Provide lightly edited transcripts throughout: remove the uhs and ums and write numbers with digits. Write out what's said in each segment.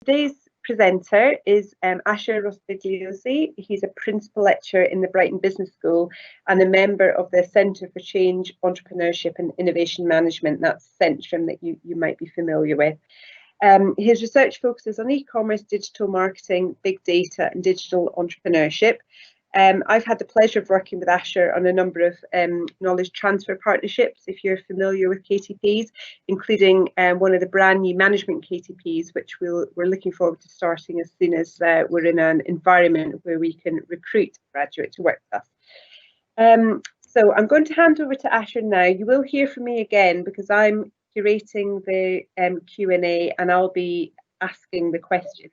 Today's presenter is Asher Rospigliosi. He's a principal lecturer in the Brighton Business School and a member of the Centre for Change, Entrepreneurship and Innovation Management. That's Centrum that you might be familiar with. His research focuses on e-commerce, digital marketing, big data and digital entrepreneurship. I've had the pleasure of working with Asher on a number of knowledge transfer partnerships, if you're familiar with KTPs, including one of the brand new management KTPs, which we're looking forward to starting as soon as we're in an environment where we can recruit a graduate to work with us. So I'm going to hand over to Asher now. You will hear from me again because I'm curating the Q&A and I'll be asking the questions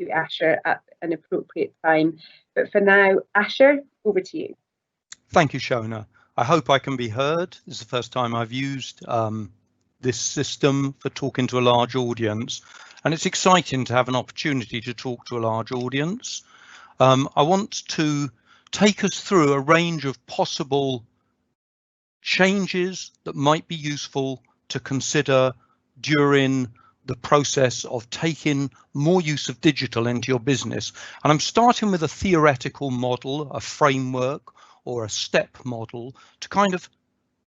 to Asher at an appropriate time. But for now, Asher, over to you. Thank you, Shona. I hope I can be heard. This is the first time I've used this system for talking to a large audience, and it's exciting to have an opportunity to talk to a large audience. I want to take us through a range of possible changes that might be useful to consider during the process of taking more use of digital into your business. And I'm starting with a theoretical model, a framework or a step model to kind of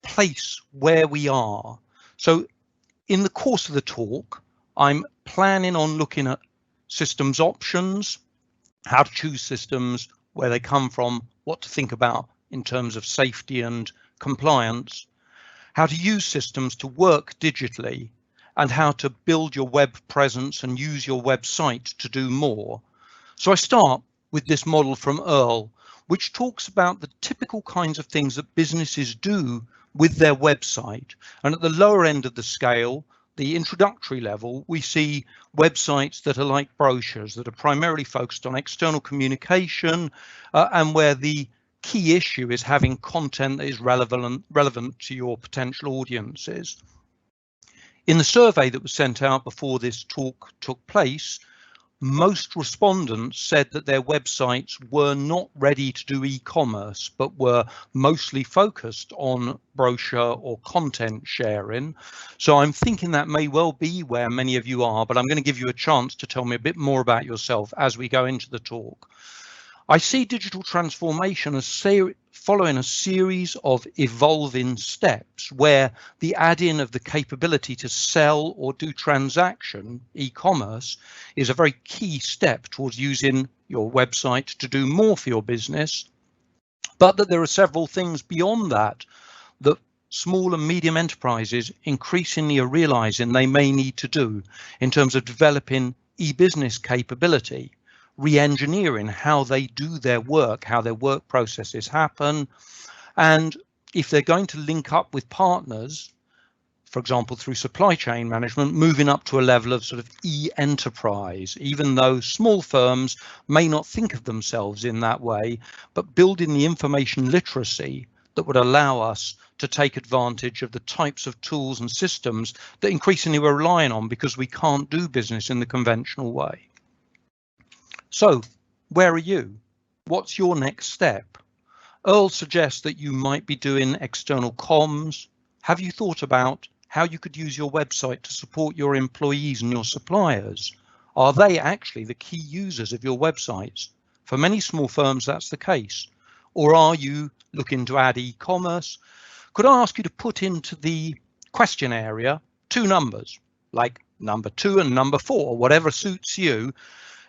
place where we are. So in the course of the talk, I'm planning on looking at systems options, how to choose systems, where they come from, what to think about in terms of safety and compliance, how to use systems to work digitally, and how to build your web presence and use your website to do more. So I start with this model from Earl, which talks about the typical kinds of things that businesses do with their website. And at the lower end of the scale, the introductory level, we see websites that are like brochures that are primarily focused on external communication and where the key issue is having content that is relevant to your potential audiences. In the survey that was sent out before this talk took place, most respondents said that their websites were not ready to do e-commerce, but were mostly focused on brochure or content sharing. So I'm thinking that may well be where many of you are, but I'm going to give you a chance to tell me a bit more about yourself as we go into the talk. I see digital transformation as following a series of evolving steps where the add-in of the capability to sell or do transaction, e-commerce, is a very key step towards using your website to do more for your business, but that there are several things beyond that that small and medium enterprises increasingly are realizing they may need to do in terms of developing e-business capability, re-engineering how they do their work, how their work processes happen. And if they're going to link up with partners, for example, through supply chain management, moving up to a level of sort of e-enterprise, even though small firms may not think of themselves in that way, but building the information literacy that would allow us to take advantage of the types of tools and systems that increasingly we're relying on because we can't do business in the conventional way. So where are you? What's your next step? Earl suggests that you might be doing external comms. Have you thought about how you could use your website to support your employees and your suppliers? Are they actually the key users of your websites? For many small firms, that's the case. Or are you looking to add e-commerce? Could I ask you to put into the question area 2 numbers, like number 2 and number 4, whatever suits you?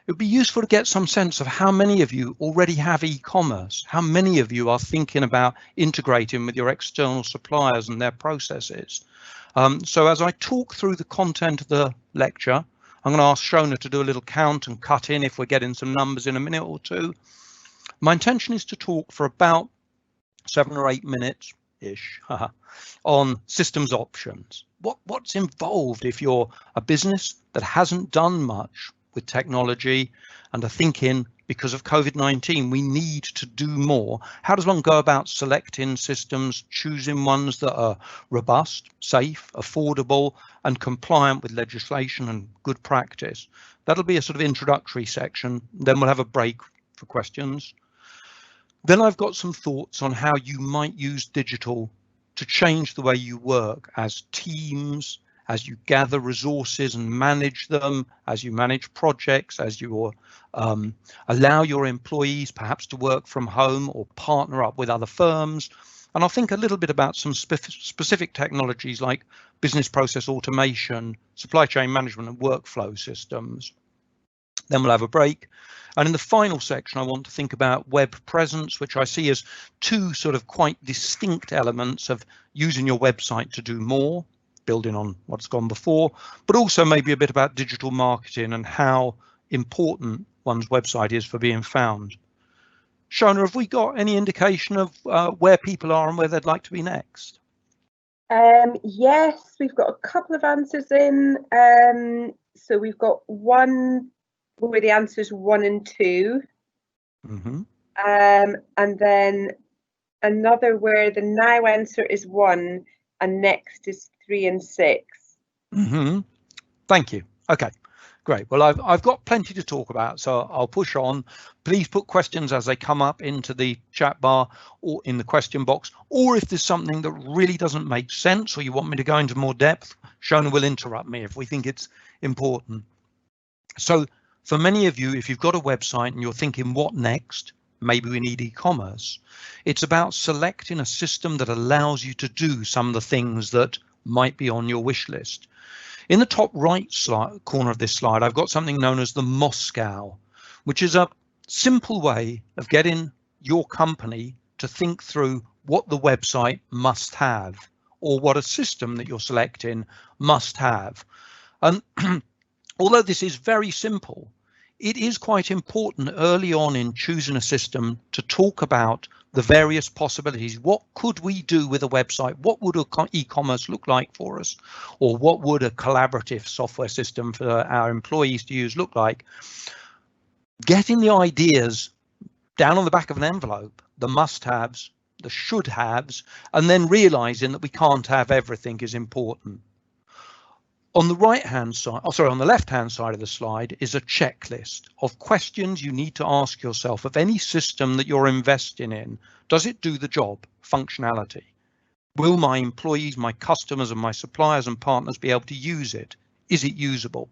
It would be useful to get some sense of how many of you already have e-commerce, how many of you are thinking about integrating with your external suppliers and their processes. So as I talk through the content of the lecture, I'm going to ask Shona to do a little count and cut in if we're getting some numbers in a minute or two. My intention is to talk for about 7 or 8 minutes-ish on systems options. What's involved if you're a business that hasn't done much with technology and are thinking because of COVID-19 we need to do more? How does one go about selecting systems, choosing ones that are robust, safe, affordable and compliant with legislation and good practice? That'll be a sort of introductory section. Then we'll have a break for questions. Then I've got some thoughts on how you might use digital to change the way you work as teams, as you gather resources and manage them, as you manage projects, as you allow your employees perhaps to work from home or partner up with other firms. And I'll think a little bit about some specific technologies like business process automation, supply chain management and workflow systems. Then we'll have a break. And in the final section, I want to think about web presence, which I see as two sort of quite distinct elements of using your website to do more, building on what's gone before, but also maybe a bit about digital marketing and how important one's website is for being found. Shona, have we got any indication of where people are and where they'd like to be next? Yes, we've got a couple of answers in. So we've got one where the answers 1 and 2. Mm-hmm. And then another where the now answer is 1 and next is 3 and 6. Mm-hmm. Thank you. Okay, great. Well, I've got plenty to talk about, so I'll push on. Please put questions as they come up into the chat bar or in the question box, or if there's something that really doesn't make sense or you want me to go into more depth, Shona will interrupt me if we think it's important. So for many of you, if you've got a website and you're thinking, what next? Maybe we need e-commerce. It's about selecting a system that allows you to do some of the things that might be on your wish list. In the top right corner of this slide, I've got something known as the Moscow, which is a simple way of getting your company to think through what the website must have or what a system that you're selecting must have. And although this is very simple, it is quite important early on in choosing a system to talk about the various possibilities. What could we do with a website? What would e-commerce look like for us? Or what would a collaborative software system for our employees to use look like? Getting the ideas down on the back of an envelope, the must-haves, the should-haves, and then realizing that we can't have everything is important. On the right-hand side, on the left-hand side of the slide is a checklist of questions you need to ask yourself of any system that you're investing in. Does it do the job? Functionality. Will my employees, my customers, and my suppliers and partners be able to use it? Is it usable?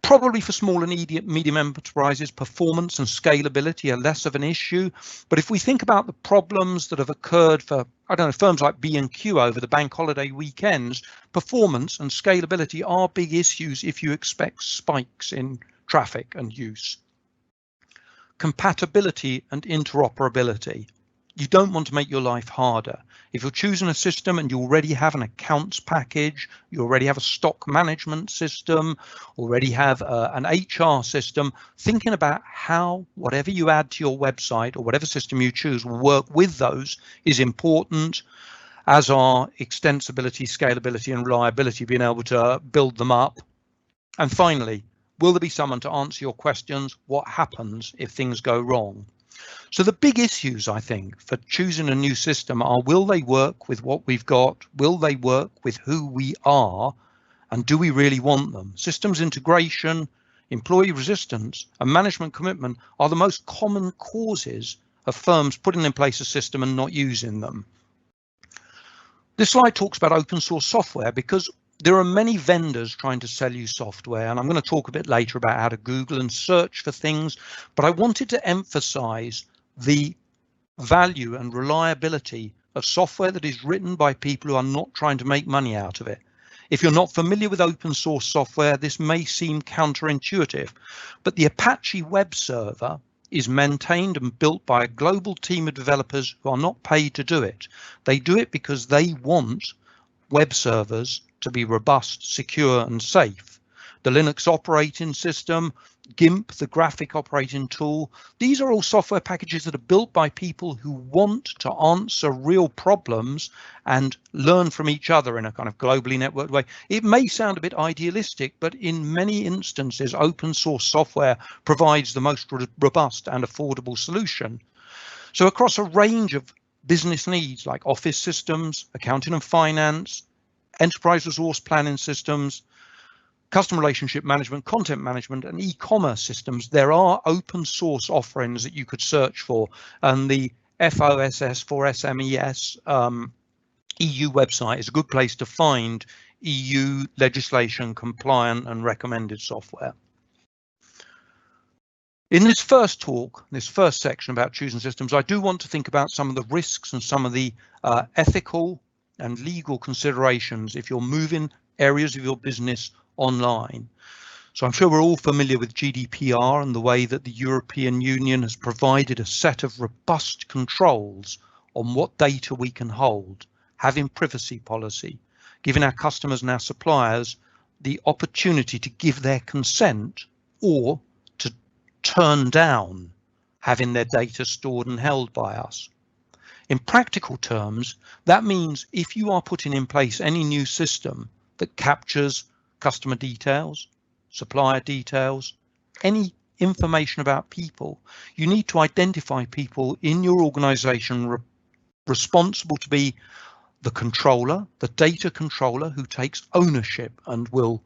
Probably for small and medium enterprises, performance and scalability are less of an issue. But if we think about the problems that have occurred for, I don't know, firms like B&Q over the bank holiday weekends, performance and scalability are big issues if you expect spikes in traffic and use. Compatibility and interoperability. You don't want to make your life harder. If you're choosing a system and you already have an accounts package, you already have a stock management system, already have an HR system, thinking about how whatever you add to your website or whatever system you choose will work with those is important, as are extensibility, scalability and reliability, being able to build them up. And finally, will there be someone to answer your questions? What happens if things go wrong? So the big issues, I think, for choosing a new system are, will they work with what we've got? Will they work with who we are? And do we really want them? Systems integration, employee resistance, and management commitment are the most common causes of firms putting in place a system and not using them. This slide talks about open source software because there are many vendors trying to sell you software, and I'm going to talk a bit later about how to Google and search for things, but I wanted to emphasize the value and reliability of software that is written by people who are not trying to make money out of it. If you're not familiar with open source software, this may seem counterintuitive, but the Apache web server is maintained and built by a global team of developers who are not paid to do it. They do it because they want web servers to be robust, secure and safe. The Linux operating system, GIMP, the graphic operating tool, these are all software packages that are built by people who want to answer real problems and learn from each other in a kind of globally networked way. It may sound a bit idealistic, but in many instances, open source software provides the most robust and affordable solution. So across a range of business needs like office systems, accounting and finance, enterprise resource planning systems, customer relationship management, content management, and e-commerce systems, there are open source offerings that you could search for. And the FOSS for SMEs EU website is a good place to find EU legislation compliant and recommended software. In this first talk, this first section about choosing systems, I do want to think about some of the risks and some of the ethical and legal considerations if you're moving areas of your business online. So I'm sure we're all familiar with GDPR and the way that the European Union has provided a set of robust controls on what data we can hold, having privacy policy, giving our customers and our suppliers the opportunity to give their consent or to turn down having their data stored and held by us. In practical terms, that means if you are putting in place any new system that captures customer details, supplier details, any information about people, you need to identify people in your organization responsible to be the controller, the data controller, who takes ownership and will,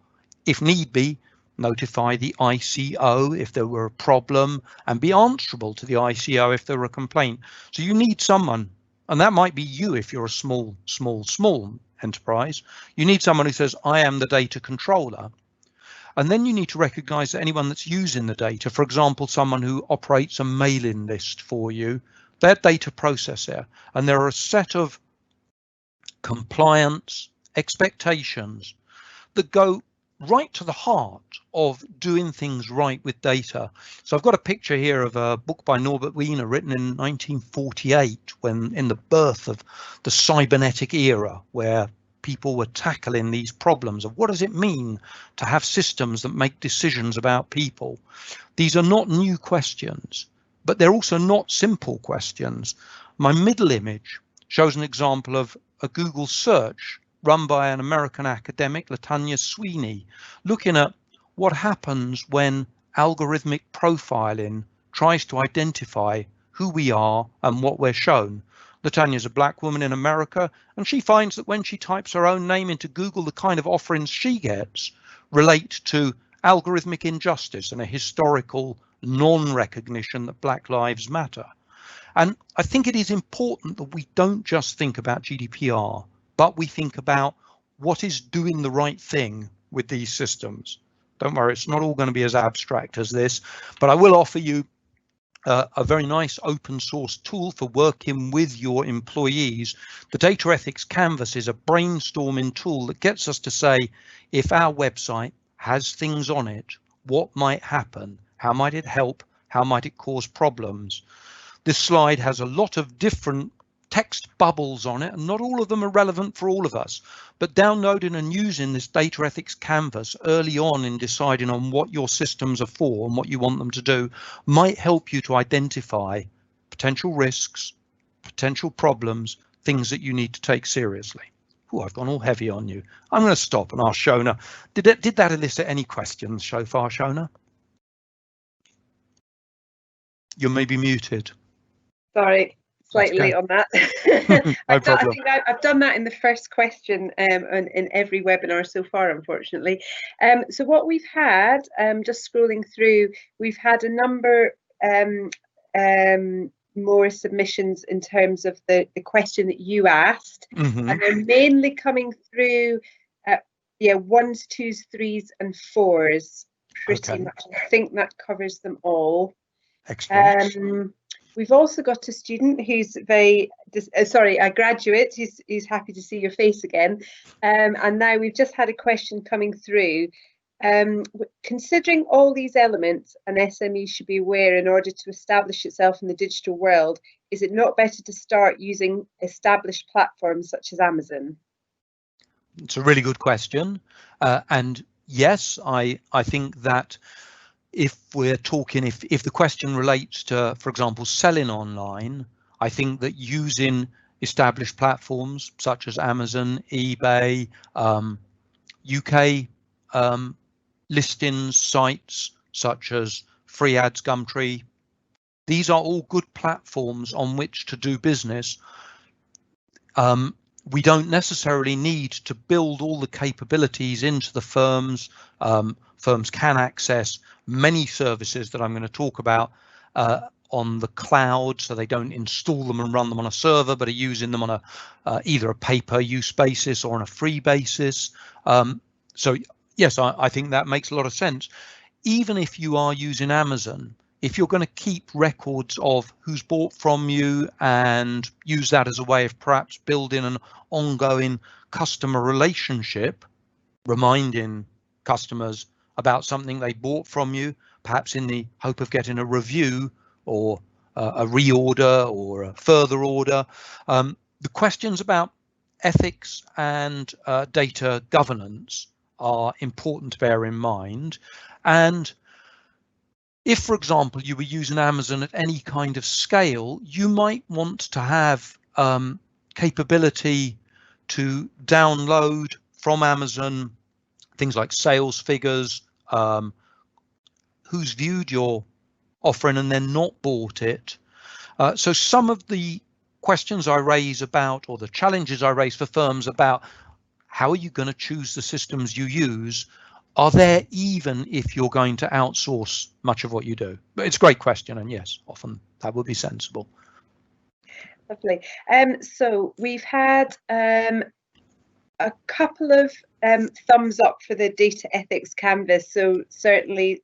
if need be, notify the ICO if there were a problem and be answerable to the ICO if there were a complaint. So you need someone, and that might be you if you're a small enterprise. You need someone who says, I am the data controller. And then you need to recognize that anyone that's using the data, for example, someone who operates a mailing list for you, they're data processor, and there are a set of compliance expectations that go right to the heart of doing things right with data. So I've got a picture here of a book by Norbert Wiener written in 1948, when in the birth of the cybernetic era, where people were tackling these problems of what does it mean to have systems that make decisions about people. These are not new questions, but they're also not simple questions. My middle image shows an example of a Google search run by an American academic, Latanya Sweeney, looking at what happens when algorithmic profiling tries to identify who we are and what we're shown. Latanya's a black woman in America, and she finds that when she types her own name into Google, the kind of offerings she gets relate to algorithmic injustice and a historical non-recognition that Black Lives Matter. And I think it is important that we don't just think about GDPR, but we think about what is doing the right thing with these systems. Don't worry, it's not all going to be as abstract as this, but I will offer you a very nice open source tool for working with your employees. The Data Ethics Canvas is a brainstorming tool that gets us to say, if our website has things on it, what might happen? How might it help? How might it cause problems? This slide has a lot of different text bubbles on it, and not all of them are relevant for all of us, but downloading and using this Data Ethics Canvas early on in deciding on what your systems are for and what you want them to do might help you to identify potential risks, potential problems, things that you need to take seriously. Oh, I've gone all heavy on you. I'm going to stop and ask Shona. Did that elicit any questions so far, Shona? You may be muted. Sorry. Slightly late on that. No problem. I think I've done that in the first question in every webinar so far, unfortunately. So what we've had, just scrolling through, we've had a number more submissions in terms of the question that you asked, and they're mainly coming through, yeah, 1s, 2s, 3s, and 4s. Pretty much. I think that covers them all. Excellent. We've also got a student who's a graduate. He's happy to see your face again. And now we've just had a question coming through. Considering all these elements an SME should be aware in order to establish itself in the digital world, is it not better to start using established platforms such as Amazon? It's a really good question. And yes, I think that if we're talking, if the question relates to, for example, selling online, I think that using established platforms such as Amazon, eBay, UK listings sites such as Free Ads, Gumtree, these are all good platforms on which to do business. We don't necessarily need to build all the capabilities into the firms. Firms can access many services that I'm going to talk about on the cloud, so they don't install them and run them on a server, but are using them on a either a pay-per-use basis or on a free basis. So yes, I think that makes a lot of sense. Even if you are using Amazon, if you're going to keep records of who's bought from you and use that as a way of perhaps building an ongoing customer relationship, reminding customers about something they bought from you, perhaps in the hope of getting a review or a reorder or a further order. The questions about ethics and data governance are important to bear in mind. And if, for example, you were using Amazon at any kind of scale, you might want to have capability to download from Amazon things like sales figures, who's viewed your offering and then not bought it. So some of the questions I raise about, or the challenges I raise for firms about how are you going to choose the systems you use, are there even if you're going to outsource much of what you do? But it's a great question, and yes, often that would be sensible. Lovely. So we've had a couple of thumbs up for the data ethics canvas. So certainly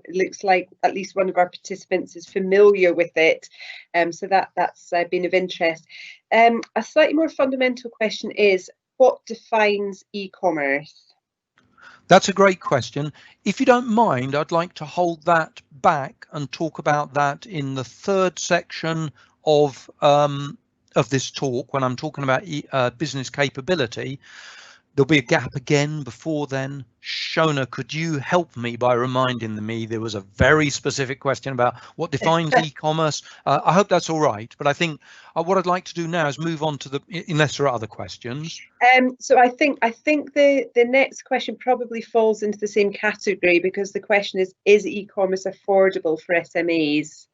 looks like at least one of our participants is familiar with it. So that's been of interest. A slightly more fundamental question is, what defines e-commerce? That's a great question. If you don't mind, I'd like to hold that back and talk about that in the third section of this talk, when I'm talking about business capability. There'll be a gap again before then. Shona, could you help me by reminding me there was a very specific question about what defines e-commerce? I hope that's all right, but I think what I'd like to do now is move on to unless there are other questions. So I think the next question probably falls into the same category, because the question is e-commerce affordable for SMEs?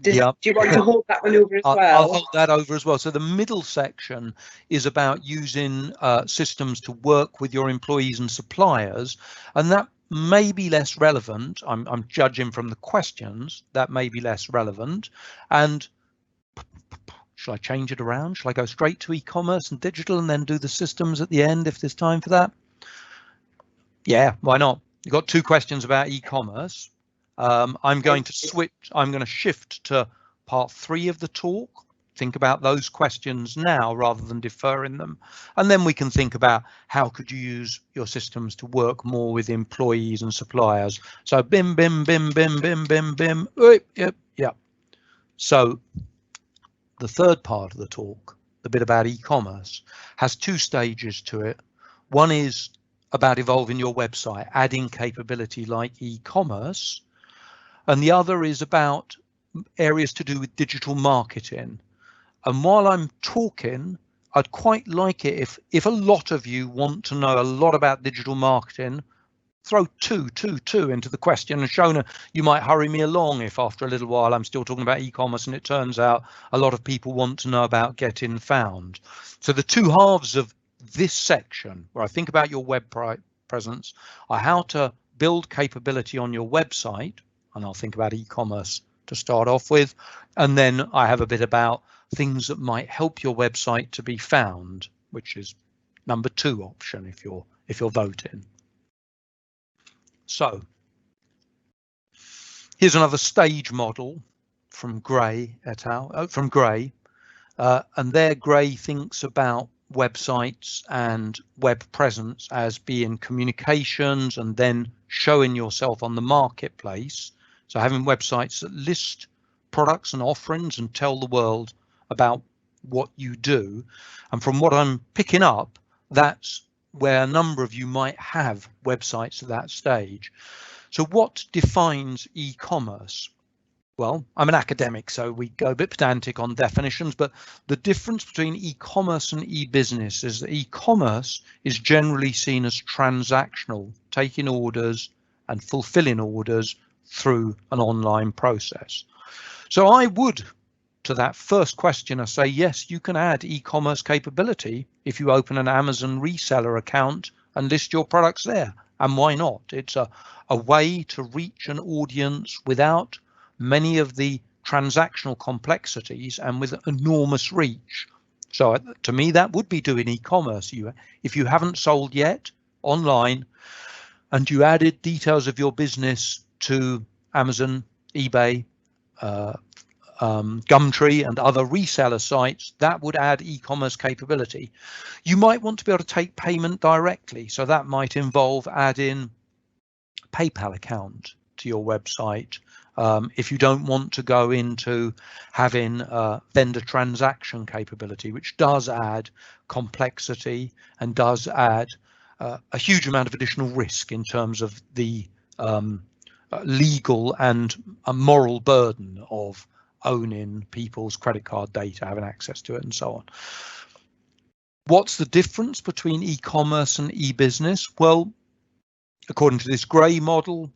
Do you want to hold that one over as well? I'll hold that over as well. So the middle section is about using systems to work with your employees and suppliers, and that may be less relevant. I'm judging from the questions that may be less relevant. And shall I change it around? Shall I go straight to e-commerce and digital and then do the systems at the end if there's time for that? Yeah, why not? You've got two questions about e-commerce. I'm going to shift to part 3 of the talk. Think about those questions now rather than deferring them. And then we can think about how could you use your systems to work more with employees and suppliers. So bim, bim, bim, bim, bim, bim, bim. Yep. So the third part of the talk, the bit about e-commerce, has 2 stages to it. One is about evolving your website, adding capability like e-commerce. And the other is about areas to do with digital marketing. And while I'm talking, I'd quite like it if a lot of you want to know a lot about digital marketing, throw two into the question. And Shona, you might hurry me along if after a little while I'm still talking about e-commerce and it turns out a lot of people want to know about getting found. So the 2 halves of this section, where I think about your web presence, are how to build capability on your website, and I'll think about e-commerce to start off with, and then I have a bit about things that might help your website to be found, which is number 2 option if you're voting. So here's another stage model from Gray et al. And there Gray thinks about websites and web presence as being communications and then showing yourself on the marketplace. So having websites that list products and offerings and tell the world about what you do. And from what I'm picking up, that's where a number of you might have websites at that stage. So what defines e-commerce? Well, I'm an academic, so we go a bit pedantic on definitions, but the difference between e-commerce and e-business is that e-commerce is generally seen as transactional, taking orders and fulfilling orders through an online process. So I would, to that first question, I say, yes, you can add e-commerce capability if you open an Amazon reseller account and list your products there. And why not? It's a way to reach an audience without many of the transactional complexities and with enormous reach. So to me, that would be doing e-commerce. If you haven't sold yet online and you added details of your business to Amazon, eBay, Gumtree and other reseller sites, that would add e-commerce capability. You might want to be able to take payment directly. So that might involve adding PayPal account to your website. If you don't want to go into having vendor transaction capability, which does add complexity and does add a huge amount of additional risk in terms of the legal and a moral burden of owning people's credit card data, having access to it and so on. What's the difference between e-commerce and e-business? Well, according to this grey model,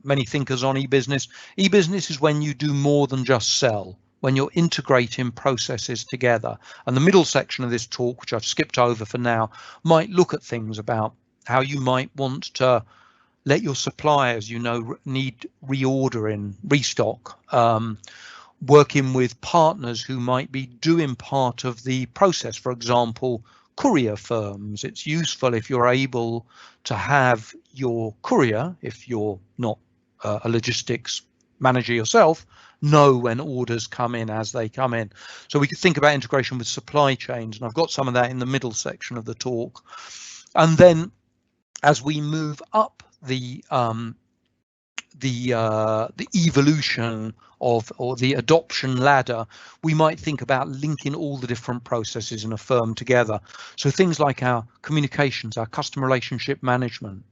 many thinkers on e-business is when you do more than just sell, when you're integrating processes together. And the middle section of this talk, which I've skipped over for now, might look at things about how you might want to let your suppliers, need reordering, restock, working with partners who might be doing part of the process. For example, courier firms. It's useful if you're able to have your courier, if you're not a logistics manager yourself, know when orders come in as they come in. So we could think about integration with supply chains, and I've got some of that in the middle section of the talk. And then as we move up the evolution of, or the adoption ladder, we might think about linking all the different processes in a firm together. So things like our communications, our customer relationship management.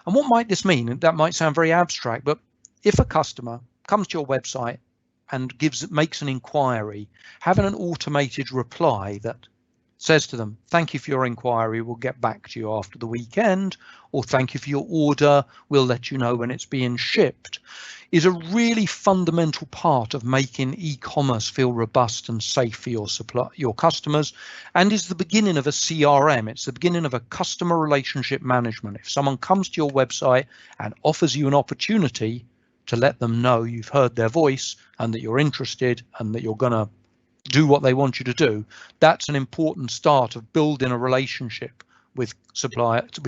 And what might this mean? That might sound very abstract, but if a customer comes to your website and makes an inquiry, having an automated reply that says to them, thank you for your inquiry, we'll get back to you after the weekend, or thank you for your order, we'll let you know when it's being shipped, is a really fundamental part of making e-commerce feel robust and safe for your customers, and is the beginning of a CRM. It's the beginning of a customer relationship management. If someone comes to your website and offers you an opportunity to let them know you've heard their voice and that you're interested and that you're going to do what they want you to do, that's an important start of building a relationship with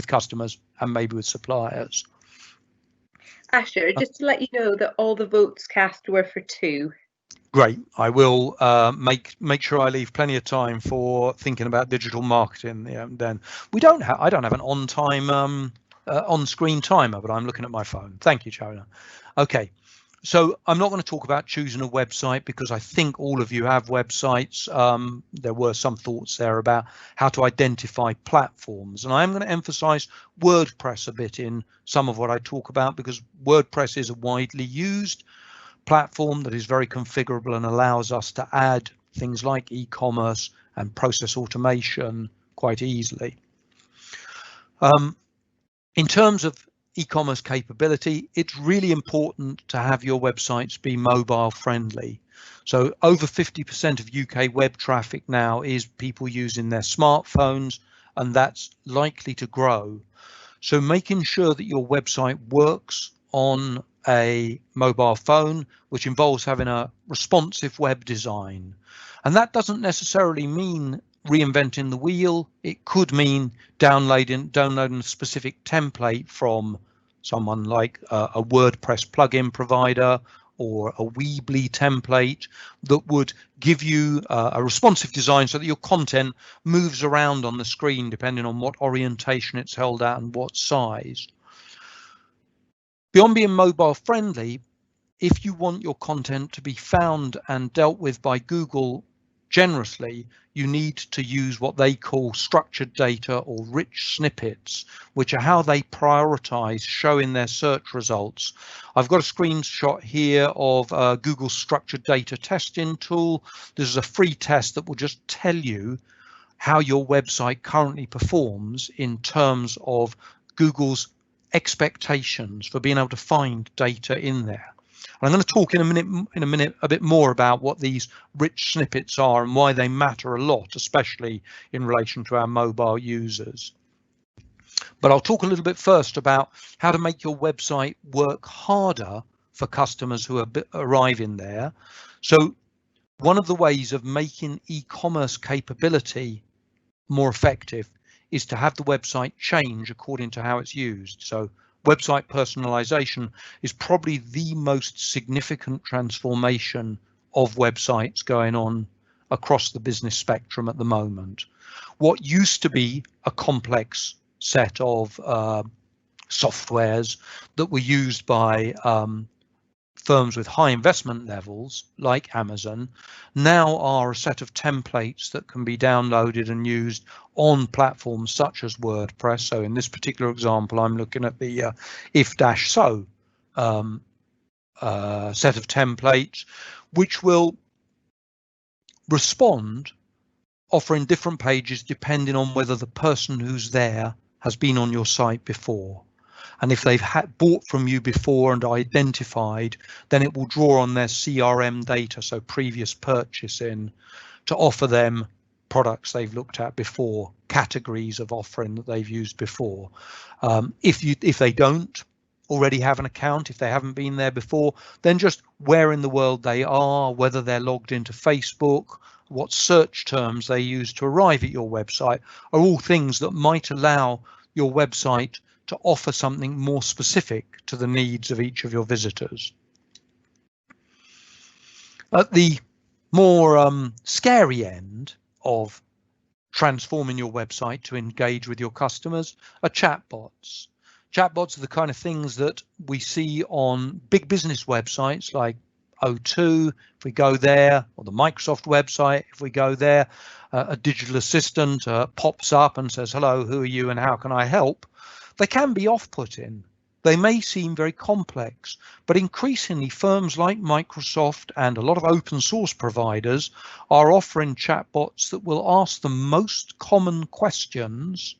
customers and maybe with suppliers. Asher, just to let you know that all the votes cast were for 2. Great. I will make sure I leave plenty of time for thinking about digital marketing. Then I don't have an on-screen timer, but I'm looking at my phone. Thank you, Chona. Okay. So I'm not going to talk about choosing a website because I think all of you have websites. There were some thoughts there about how to identify platforms, and I am going to emphasize WordPress a bit in some of what I talk about, because WordPress is a widely used platform that is very configurable and allows us to add things like e-commerce and process automation quite easily. In terms of e-commerce capability, it's really important to have your websites be mobile friendly. So over 50% of UK web traffic now is people using their smartphones, and that's likely to grow. So making sure that your website works on a mobile phone, which involves having a responsive web design. And that doesn't necessarily mean reinventing the wheel. It could mean downloading a specific template from someone like a WordPress plugin provider or a Weebly template that would give you a responsive design so that your content moves around on the screen depending on what orientation it's held at and what size. Beyond being mobile friendly, if you want your content to be found and dealt with by Google generously, you need to use what they call structured data or rich snippets, which are how they prioritize showing their search results. I've got a screenshot here of Google's structured data testing tool. This is a free test that will just tell you how your website currently performs in terms of Google's expectations for being able to find data in there. And I'm going to talk in a minute a bit more about what these rich snippets are and why they matter a lot, especially in relation to our mobile users. But I'll talk a little bit first about how to make your website work harder for customers who are arriving there. So one of the ways of making e-commerce capability more effective is to have the website change according to how it's used. So website personalization is probably the most significant transformation of websites going on across the business spectrum at the moment. What used to be a complex set of softwares that were used by firms with high investment levels like Amazon now are a set of templates that can be downloaded and used on platforms such as WordPress. So in this particular example, I'm looking at the if-so set of templates, which will respond offering different pages depending on whether the person who's there has been on your site before. And if they've bought from you before and identified, then it will draw on their CRM data, so previous purchasing, to offer them products they've looked at before, categories of offering that they've used before. If they don't already have an account, if they haven't been there before, then just where in the world they are, whether they're logged into Facebook, what search terms they use to arrive at your website, are all things that might allow your website to offer something more specific to the needs of each of your visitors. At the more scary end of transforming your website to engage with your customers are chatbots. Chatbots are the kind of things that we see on big business websites like O2, if we go there, or the Microsoft website, if we go there, a digital assistant pops up and says, hello, who are you and how can I help? They can be off-putting. They may seem very complex, but increasingly firms like Microsoft and a lot of open source providers are offering chatbots that will ask the most common questions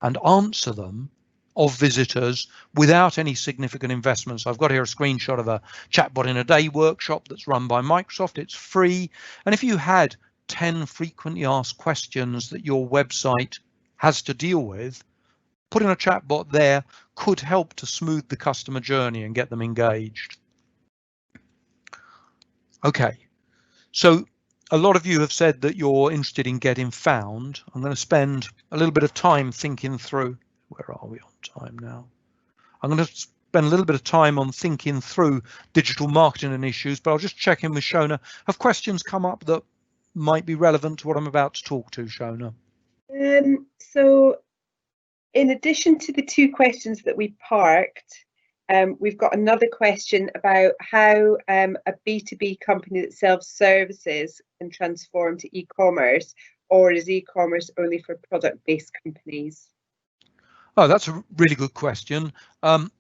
and answer them of visitors without any significant investment. So I've got here a screenshot of a chatbot in a day workshop that's run by Microsoft. It's free. And if you had 10 frequently asked questions that your website has to deal with, putting a chatbot there could help to smooth the customer journey and get them engaged. Okay, so a lot of you have said that you're interested in getting found. I'm going to spend a little bit of time thinking through, where are we on time now? I'm going to spend a little bit of time on thinking through digital marketing and issues, but I'll just check in with Shona. Have questions come up that might be relevant to what I'm about to talk to, Shona? So in addition to the two questions that we parked, we've got another question about how a B2B company that sells services can transform to e-commerce, or is e-commerce only for product-based companies? Oh, that's a really good question. And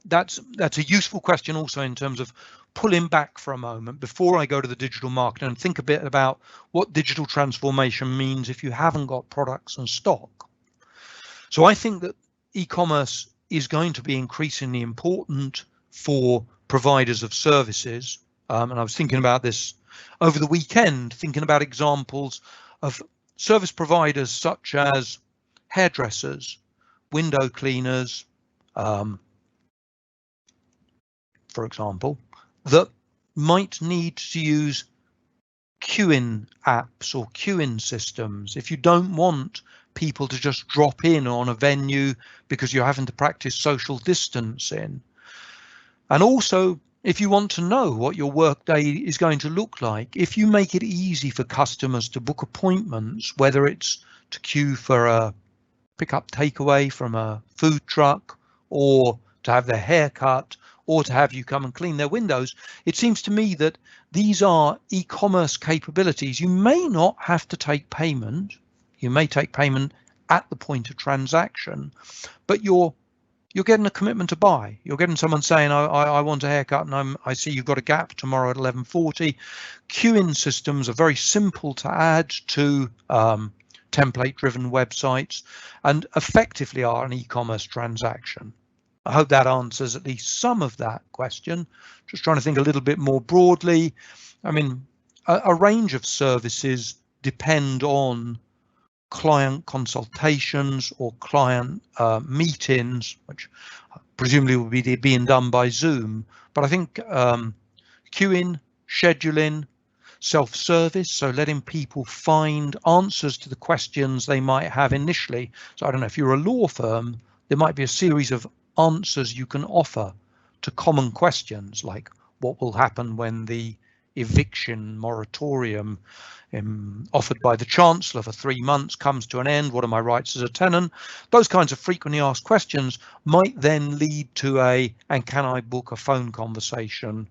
that's a useful question also in terms of pulling back for a moment before I go to the digital marketing and think a bit about what digital transformation means if you haven't got products and stock. So I think that e-commerce is going to be increasingly important for providers of services. And I was thinking about this over the weekend, thinking about examples of service providers such as hairdressers, window cleaners, for example, that might need to use queuing apps or queuing systems. If you don't want people to just drop in on a venue because you're having to practice social distancing. And also, if you want to know what your workday is going to look like, if you make it easy for customers to book appointments, whether it's to queue for a pick-up takeaway from a food truck, or to have their hair cut, or to have you come and clean their windows, it seems to me that these are e-commerce capabilities. You may not have to take payment. You may take payment at the point of transaction, but you're getting a commitment to buy. You're getting someone saying, I want a haircut, and I see you've got a gap tomorrow at 11:40. Queuing systems are very simple to add to template-driven websites and effectively are an e-commerce transaction. I hope that answers at least some of that question. Just trying to think a little bit more broadly. I mean, a range of services depend on client consultations or client meetings, which presumably will be being done by Zoom. But I think queuing, scheduling, self-service, so letting people find answers to the questions they might have initially. So I don't know, if you're a law firm, there might be a series of answers you can offer to common questions, like what will happen when the eviction moratorium offered by the Chancellor for 3 months comes to an end. What are my rights as a tenant? Those kinds of frequently asked questions might then lead to and can I book a phone conversation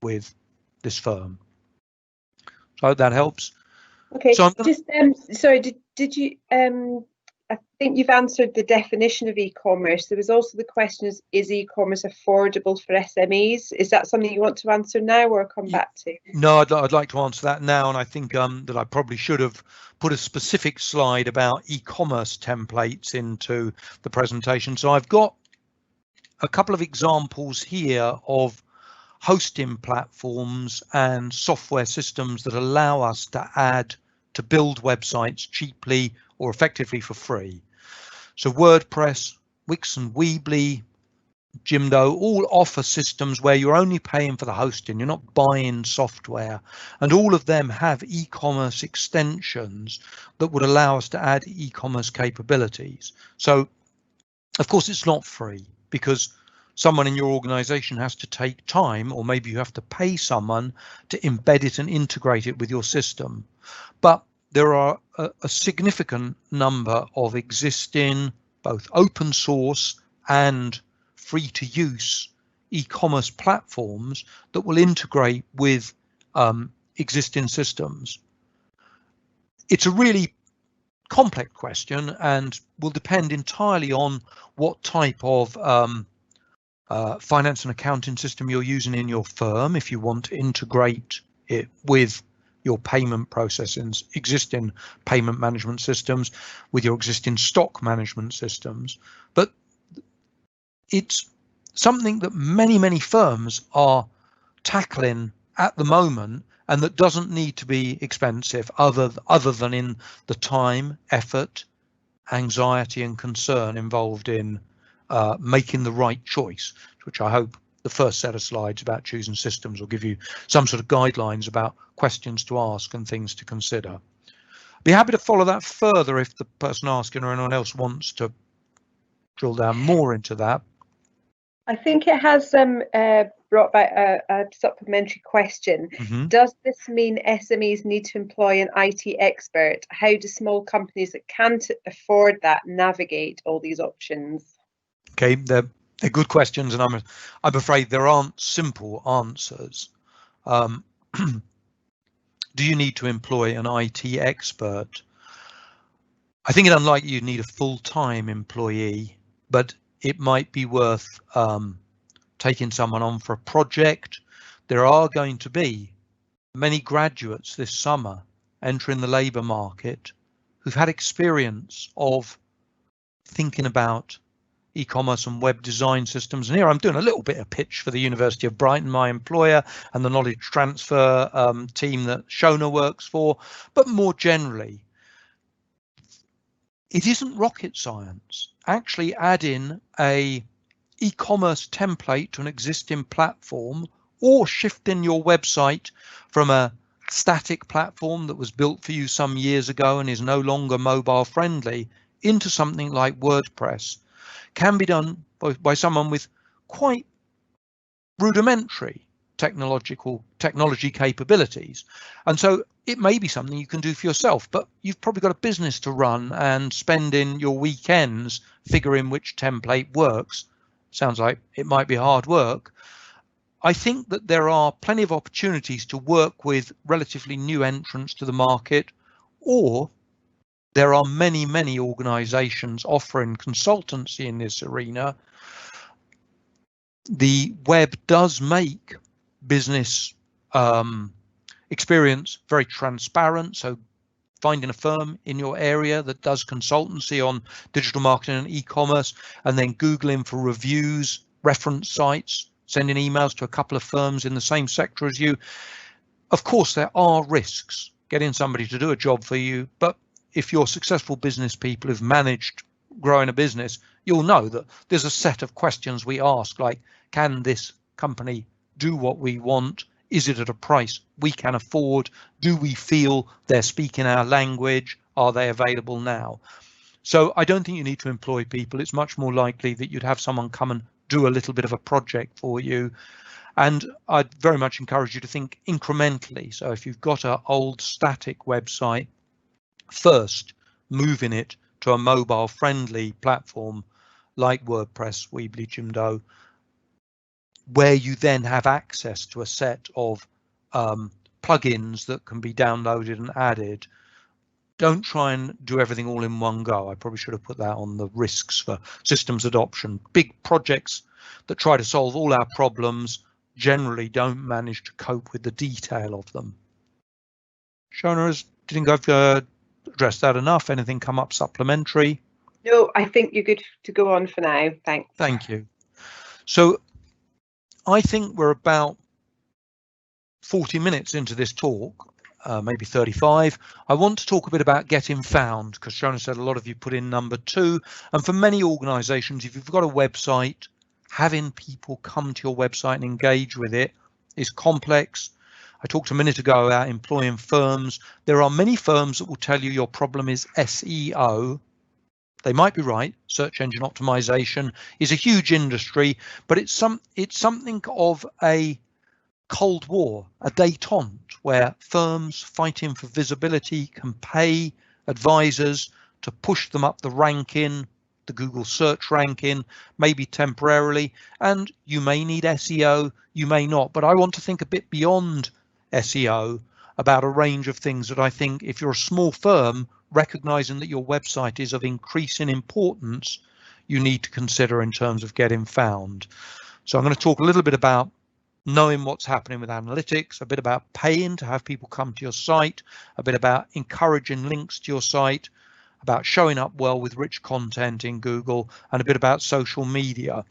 with this firm? So I hope that helps. Okay, so just sorry, did you I think you've answered the definition of e-commerce. There was also the question, is e-commerce affordable for SMEs? Is that something you want to answer now or come back to? No, I'd like to answer that now, and I think that I probably should have put a specific slide about e-commerce templates into the presentation. So I've got a couple of examples here of hosting platforms and software systems that allow us to build websites cheaply or effectively for free. So WordPress, Wix and Weebly, Jimdo all offer systems where you're only paying for the hosting, you're not buying software, and all of them have e-commerce extensions that would allow us to add e-commerce capabilities. So of course it's not free, because someone in your organization has to take time, or maybe you have to pay someone to embed it and integrate it with your system. But there are a significant number of existing both open source and free to use e-commerce platforms that will integrate with existing systems. It's a really complex question and will depend entirely on what type of finance and accounting system you're using in your firm, if you want to integrate it with your payment processing, existing payment management systems, with your existing stock management systems. But it's something that many firms are tackling at the moment, and that doesn't need to be expensive other than in the time, effort, anxiety and concern involved in making the right choice, which I hope the first set of slides about choosing systems will give you some sort of guidelines about questions to ask and things to consider. Be happy to follow that further if the person asking or anyone else wants to drill down more into that. I think it has brought back a supplementary question. Mm-hmm. Does this mean SMEs need to employ an IT expert? How do small companies that can't afford that navigate all these options? Okay, they're good questions, and I'm afraid there aren't simple answers. Do you need to employ an IT expert? I think it's unlikely you need a full-time employee, but it might be worth taking someone on for a project. There are going to be many graduates this summer entering the labour market who've had experience of thinking about e-commerce and web design systems. And here I'm doing a little bit of pitch for the University of Brighton, my employer, and the knowledge transfer team that Shona works for. But more generally, it isn't rocket science. Actually adding a e-commerce template to an existing platform, or shifting your website from a static platform that was built for you some years ago and is no longer mobile friendly into something like WordPress, can be done by someone with quite rudimentary technology capabilities. And so it may be something you can do for yourself, but you've probably got a business to run, and spending your weekends figuring which template works sounds like it might be hard work. I think that there are plenty of opportunities to work with relatively new entrants to the market, or there are many organizations offering consultancy in this arena. The web does make business experience very transparent, so finding a firm in your area that does consultancy on digital marketing and e-commerce, and then Googling for reviews, reference sites, sending emails to a couple of firms in the same sector as you. Of course, there are risks getting somebody to do a job for you, but if you're successful business people who've managed growing a business, you'll know that there's a set of questions we ask, like, can this company do what we want Is it at a price we can afford? Do we feel they're speaking our language? Are they available now? So I don't think you need to employ people. It's much more likely that you'd have someone come and do a little bit of a project for you. And I'd very much encourage you to think incrementally. So if you've got an old static website, first moving it to a mobile friendly platform like WordPress, Weebly, Jimdo, where you then have access to a set of plugins that can be downloaded and added. Don't try and do everything all in one go. I probably should have put that on the risks for systems adoption. Big projects that try to solve all our problems generally don't manage to cope with the detail of them. Shona, do you think I've addressed that enough? Anything come up supplementary? No, I think you're good to go on for now. Thanks. Thank you. So I think we're about 40 minutes into this talk, maybe 35. I want to talk a bit about getting found, because Shona said a lot of you put in number 2. And for many organizations, if you've got a website, having people come to your website and engage with it is complex. I talked a minute ago about employing firms. There are many firms that will tell you your problem is SEO. They might be right. Search engine optimization is a huge industry, but it's something of a Cold War, a détente, where firms fighting for visibility can pay advisors to push them up the ranking, the Google search ranking, maybe temporarily, and you may need SEO, you may not, but I want to think a bit beyond SEO about a range of things that I think, if you're a small firm, recognizing that your website is of increasing importance, you need to consider in terms of getting found. So I'm going to talk a little bit about knowing what's happening with analytics, a bit about paying to have people come to your site, a bit about encouraging links to your site, about showing up well with rich content in Google, and a bit about social media.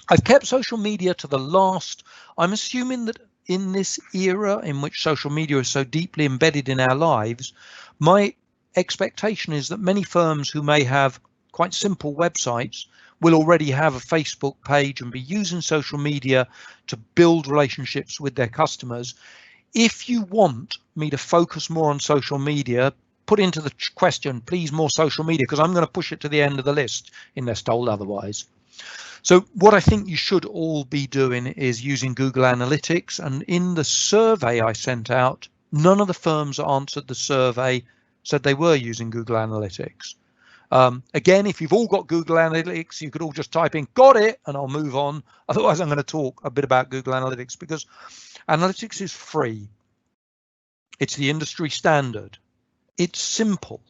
I've kept social media to the last. I'm assuming that in this era in which social media is so deeply embedded in our lives, my expectation is that many firms who may have quite simple websites will already have a Facebook page and be using social media to build relationships with their customers. If you want me to focus more on social media, put into the question, please, more social media, because I'm going to push it to the end of the list unless told otherwise. So what I think you should all be doing is using Google Analytics. And in the survey I sent out, none of the firms that answered the survey said they were using Google Analytics. Again, if you've all got Google Analytics, you could all just type in "got it" and I'll move on. Otherwise, I'm going to talk a bit about Google Analytics, because analytics is free. It's the industry standard. It's simple.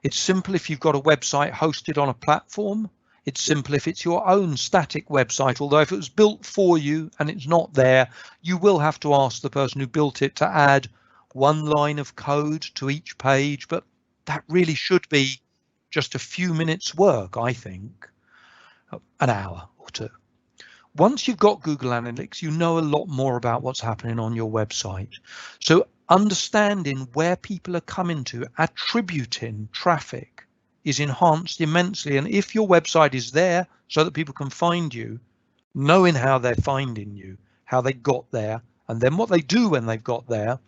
It's simple if you've got a website hosted on a platform. It's simple if it's your own static website, although if it was built for you and it's not there, you will have to ask the person who built it to add one line of code to each page, but that really should be just a few minutes work, I think, an hour or two. Once you've got Google Analytics, you know a lot more about what's happening on your website. So understanding where people are coming to, attributing traffic is enhanced immensely. And if your website is there so that people can find you, knowing how they're finding you, how they got there, and then what they do when they've got there,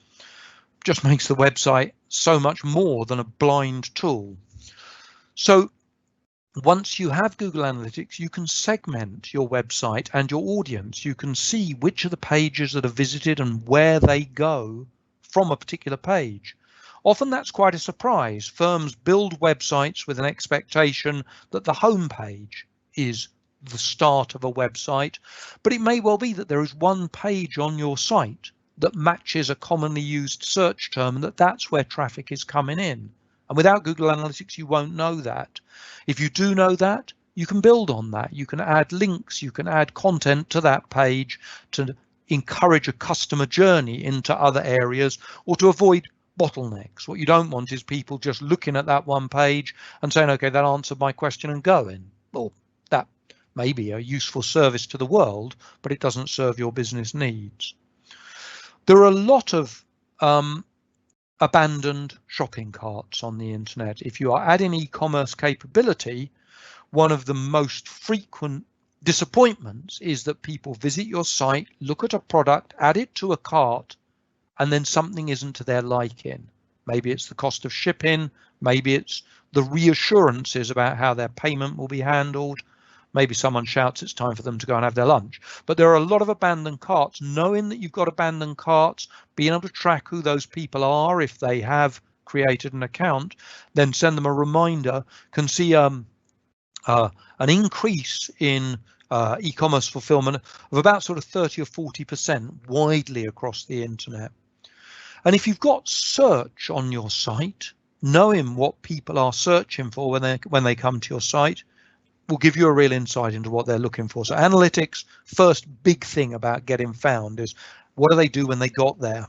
just makes the website so much more than a blind tool. So once you have Google Analytics, you can segment your website and your audience. You can see which are the pages that are visited and where they go from a particular page. Often that's quite a surprise. Firms build websites with an expectation that the home page is the start of a website, but it may well be that there is one page on your site that matches a commonly used search term, and that's where traffic is coming in. And without Google Analytics, you won't know that. If you do know that, you can build on that. You can add links, you can add content to that page to encourage a customer journey into other areas, or to avoid bottlenecks. What you don't want is people just looking at that one page and saying, okay, that answered my question, and going. Well, that may be a useful service to the world, but it doesn't serve your business needs. There are a lot of abandoned shopping carts on the internet. If you are adding e-commerce capability, one of the most frequent disappointments is that people visit your site, look at a product, add it to a cart, and then something isn't to their liking. Maybe it's the cost of shipping, maybe it's the reassurances about how their payment will be handled. Maybe someone shouts it's time for them to go and have their lunch. But there are a lot of abandoned carts. Knowing that you've got abandoned carts, being able to track who those people are if they have created an account, then send them a reminder, can see an increase in e-commerce fulfillment of about sort of 30 or 40% widely across the internet. And if you've got search on your site, knowing what people are searching for when they come to your site will give you a real insight into what they're looking for. So analytics, first big thing about getting found is what do they do when they got there?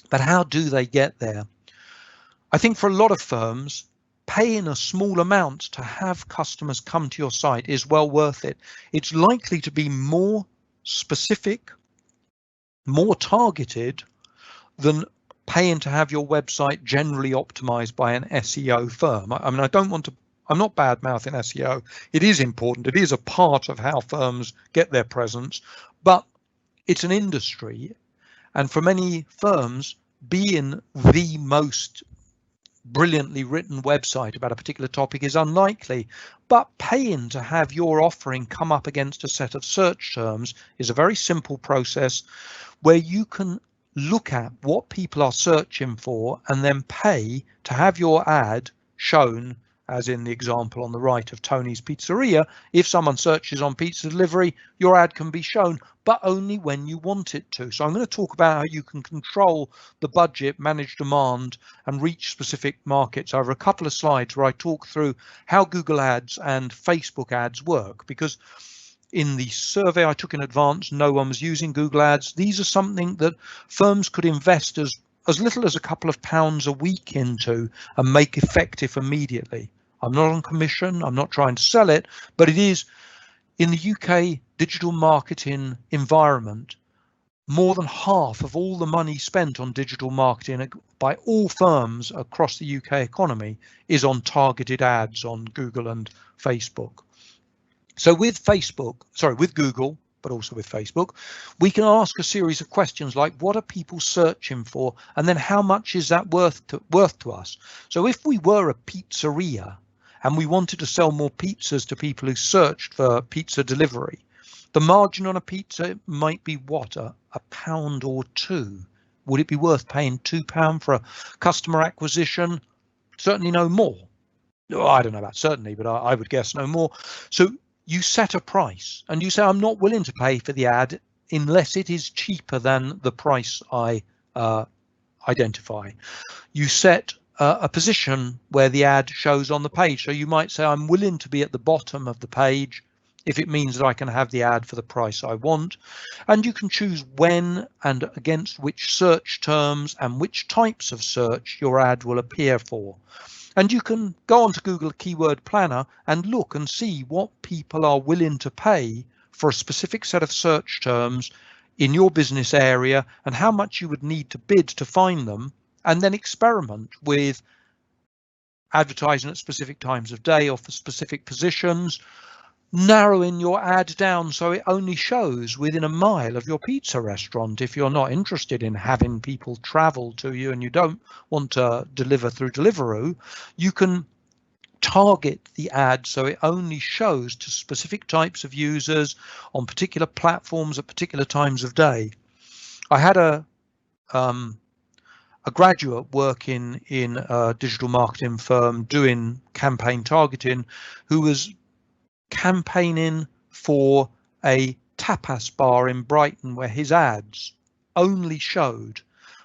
But how do they get there? I think for a lot of firms, paying a small amount to have customers come to your site is well worth it. It's likely to be more specific, more targeted than paying to have your website generally optimized by an SEO firm. I mean, I'm not bad mouthing SEO. It is important. It is a part of how firms get their presence, but it's an industry. And for many firms, being the most brilliantly written website about a particular topic is unlikely, but paying to have your offering come up against a set of search terms is a very simple process where you can look at what people are searching for and then pay to have your ad shown, as in the example on the right of Tony's Pizzeria. If someone searches on pizza delivery, your ad can be shown, but only when you want it to. So I'm going to talk about how you can control the budget, manage demand, and reach specific markets over a couple of slides where I talk through how Google Ads and Facebook ads work, because in the survey I took in advance, no one was using Google Ads. These are something that firms could invest as little as a couple of pounds a week into and make effective immediately. I'm not on commission, I'm not trying to sell it, but it is, in the UK digital marketing environment, more than half of all the money spent on digital marketing by all firms across the UK economy is on targeted ads on Google and Facebook. So with Google, but also with Facebook, we can ask a series of questions like, what are people searching for? And then how much is that worth to us? So if we were a pizzeria and we wanted to sell more pizzas to people who searched for pizza delivery, the margin on a pizza might be what, a pound or two? Would it be worth paying £2 for a customer acquisition? Certainly no more. I don't know about certainly, but I would guess no more. So you set a price and you say, I'm not willing to pay for the ad unless it is cheaper than the price I identify. You set a position where the ad shows on the page. So you might say, I'm willing to be at the bottom of the page if it means that I can have the ad for the price I want. And you can choose when and against which search terms and which types of search your ad will appear for. And you can go onto Google Keyword Planner and look and see what people are willing to pay for a specific set of search terms in your business area and how much you would need to bid to find them, and then experiment with advertising at specific times of day or for specific positions, narrowing your ad down so it only shows within a mile of your pizza restaurant. If you're not interested in having people travel to you and you don't want to deliver through Deliveroo, you can target the ad so it only shows to specific types of users on particular platforms at particular times of day. I had a graduate working in a digital marketing firm doing campaign targeting who was campaigning for a tapas bar in Brighton where his ads only showed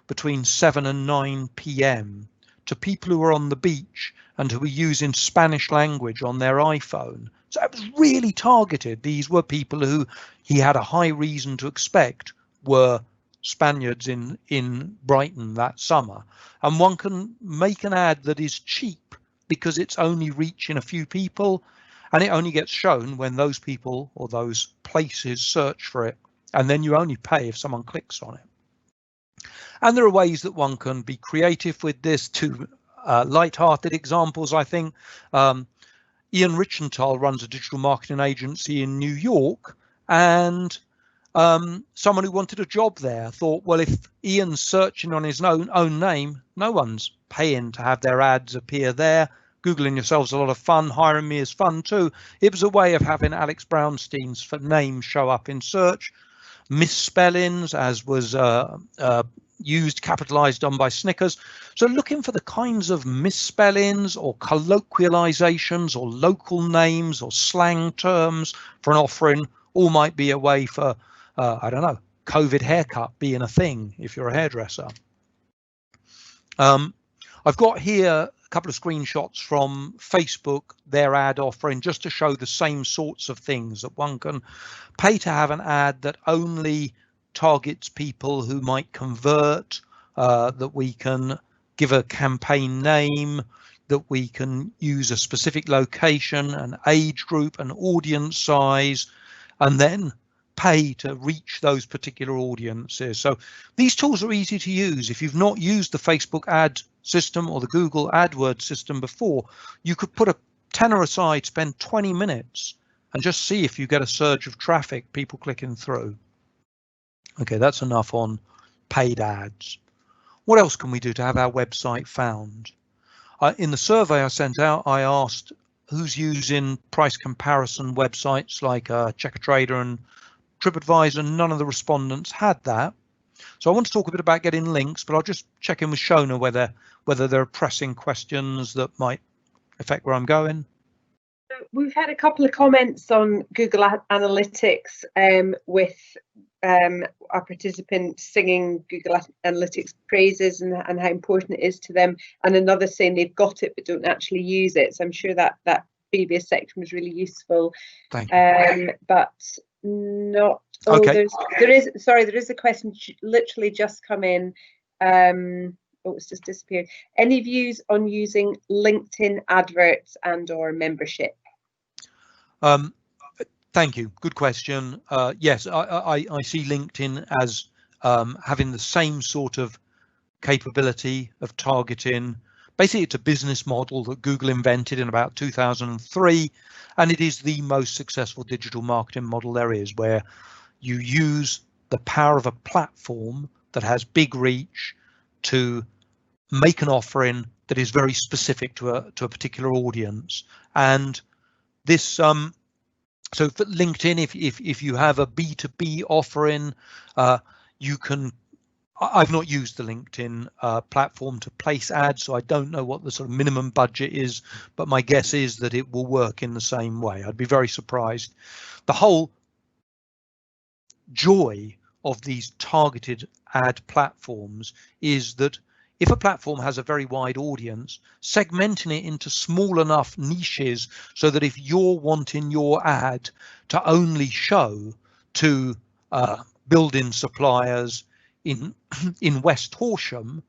between 7 and 9 p.m. to people who were on the beach and who were using Spanish language on their iPhone. So it was really targeted. These were people who he had a high reason to expect were Spaniards in Brighton that summer. And one can make an ad that is cheap because it's only reaching a few people, and it only gets shown when those people or those places search for it, and then you only pay if someone clicks on it. And there are ways that one can be creative with this. Two light-hearted examples, I think. Ian Richenthal runs a digital marketing agency in New York, and someone who wanted a job there thought, well, if Ian's searching on his own name, no one's paying to have their ads appear there. Googling yourselves a lot of fun, hiring me is fun too. It was a way of having Alex Brownstein's name show up in search. Misspellings, as was used, capitalized on by Snickers. So looking for the kinds of misspellings or colloquializations or local names or slang terms for an offering, all might be a way for, I don't know, COVID haircut being a thing if you're a hairdresser. I've got here a couple of screenshots from Facebook, their ad offering, just to show the same sorts of things, that one can pay to have an ad that only targets people who might convert, that we can give a campaign name, that we can use a specific location, an age group, an audience size, and then pay to reach those particular audiences. So these tools are easy to use. If you've not used the Facebook ad system or the Google AdWords system before, you could put a tenner aside, spend 20 minutes and just see if you get a surge of traffic, people clicking through. Okay, that's enough on paid ads. What else can we do to have our website found? In the survey I sent out, I asked who's using price comparison websites like Checkatrader and TripAdvisor. None of the respondents had that. So I want to talk a bit about getting links, but I'll just check in with Shona whether there are pressing questions that might affect where I'm going. We've had a couple of comments on Google Analytics with our participants singing Google Analytics praises and how important it is to them, and another saying they've got it but don't actually use it. So I'm sure that previous section was really useful. Thank you. But not. Oh, okay. There is a question literally just come in. Oh, it's just disappeared. Any views on using LinkedIn adverts and/or membership? Thank you. Good question. Yes, I see LinkedIn as having the same sort of capability of targeting. Basically, it's a business model that Google invented in about 2003, and it is the most successful digital marketing model there is, where you use the power of a platform that has big reach to make an offering that is very specific to a particular audience. And this so for LinkedIn, if you have a B2B offering, you can. I've not used the LinkedIn platform to place ads, so I don't know what the sort of minimum budget is, but my guess is that it will work in the same way. I'd be very surprised. The whole joy of these targeted ad platforms is that if a platform has a very wide audience, segmenting it into small enough niches so that if you're wanting your ad to only show to building suppliers in West Horsham,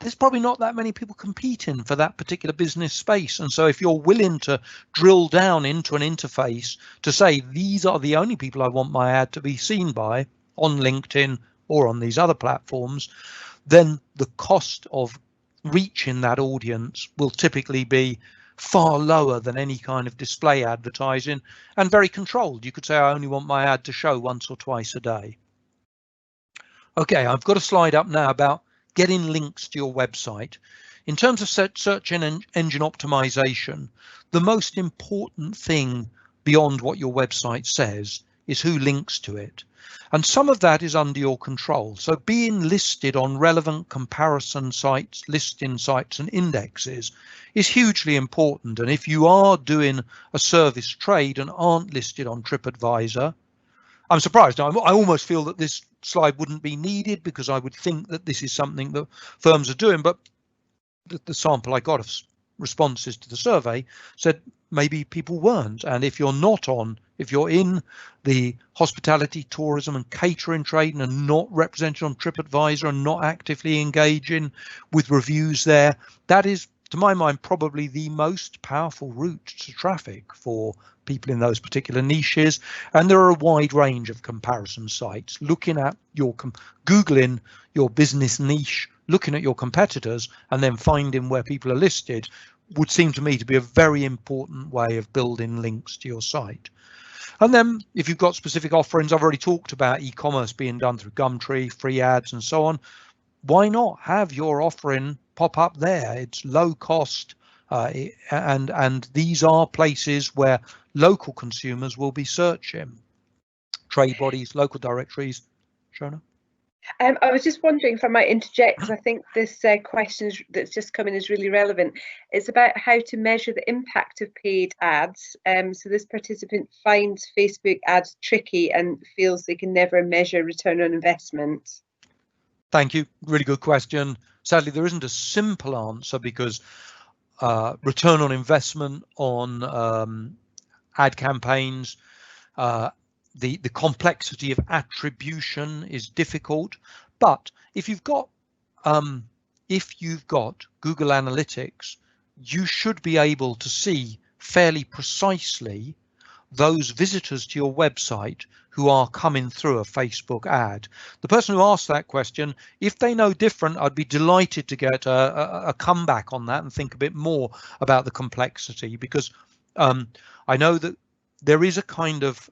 there's probably not that many people competing for that particular business space. And so if you're willing to drill down into an interface to say, these are the only people I want my ad to be seen by on LinkedIn or on these other platforms, then the cost of reaching that audience will typically be far lower than any kind of display advertising, and very controlled. You could say, I only want my ad to show once or twice a day. Okay, I've got a slide up now about getting links to your website. In terms of search engine optimization, the most important thing beyond what your website says is who links to it. And some of that is under your control. So being listed on relevant comparison sites, listing sites and indexes is hugely important. And if you are doing a service trade and aren't listed on TripAdvisor, I'm surprised. I almost feel that this slide wouldn't be needed, because I would think that this is something that firms are doing. But the sample I got of responses to the survey said maybe people weren't. And if you're not on, if you're in the hospitality, tourism and catering trade and are not represented on TripAdvisor and not actively engaging with reviews there, that is, to my mind, probably the most powerful route to traffic for people in those particular niches. And there are a wide range of comparison sites looking at your Googling your business niche, looking at your competitors, and then finding where people are listed would seem to me to be a very important way of building links to your site. And then if you've got specific offerings, I've already talked about e-commerce being done through Gumtree, free ads and so on. Why not have your offering pop up there? It's low cost, and these are places where local consumers will be searching. Trade bodies, local directories. Shona? I was just wondering if I might interject, because I think this question that's just come in is really relevant. It's about how to measure the impact of paid ads. So this participant finds Facebook ads tricky and feels they can never measure return on investment. Thank you. Really good question. Sadly, there isn't a simple answer, because return on investment on ad campaigns, the complexity of attribution is difficult. But if you've got Google Analytics, you should be able to see fairly precisely those visitors to your website who are coming through a Facebook ad. The person who asked that question, if they know different, I'd be delighted to get a comeback on that and think a bit more about the complexity, because I know that there is a kind of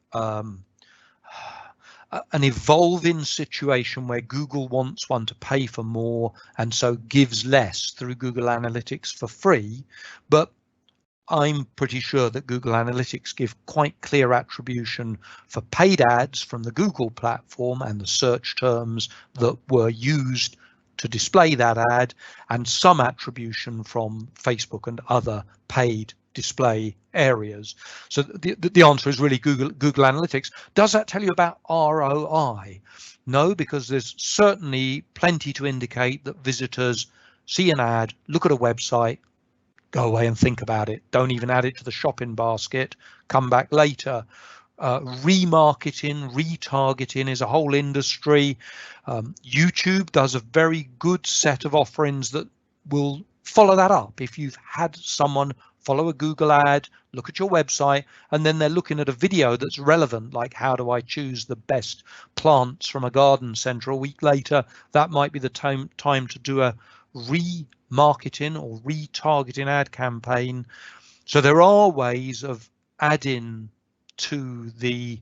an evolving situation where Google wants one to pay for more and so gives less through Google Analytics for free. But I'm pretty sure that Google Analytics give quite clear attribution for paid ads from the Google platform and the search terms that were used to display that ad, and some attribution from Facebook and other paid display areas. So the answer is really Google Analytics. Does that tell you about ROI? No, because there's certainly plenty to indicate that visitors see an ad, look at a website, go away and think about it. Don't even add it to the shopping basket. Come back later. Remarketing, retargeting is a whole industry. YouTube does a very good set of offerings that will follow that up. If you've had someone follow a Google ad, look at your website, and then they're looking at a video that's relevant, like how do I choose the best plants from a garden centre a week later, that might be the time to do a remarketing or retargeting ad campaign. So there are ways of adding to the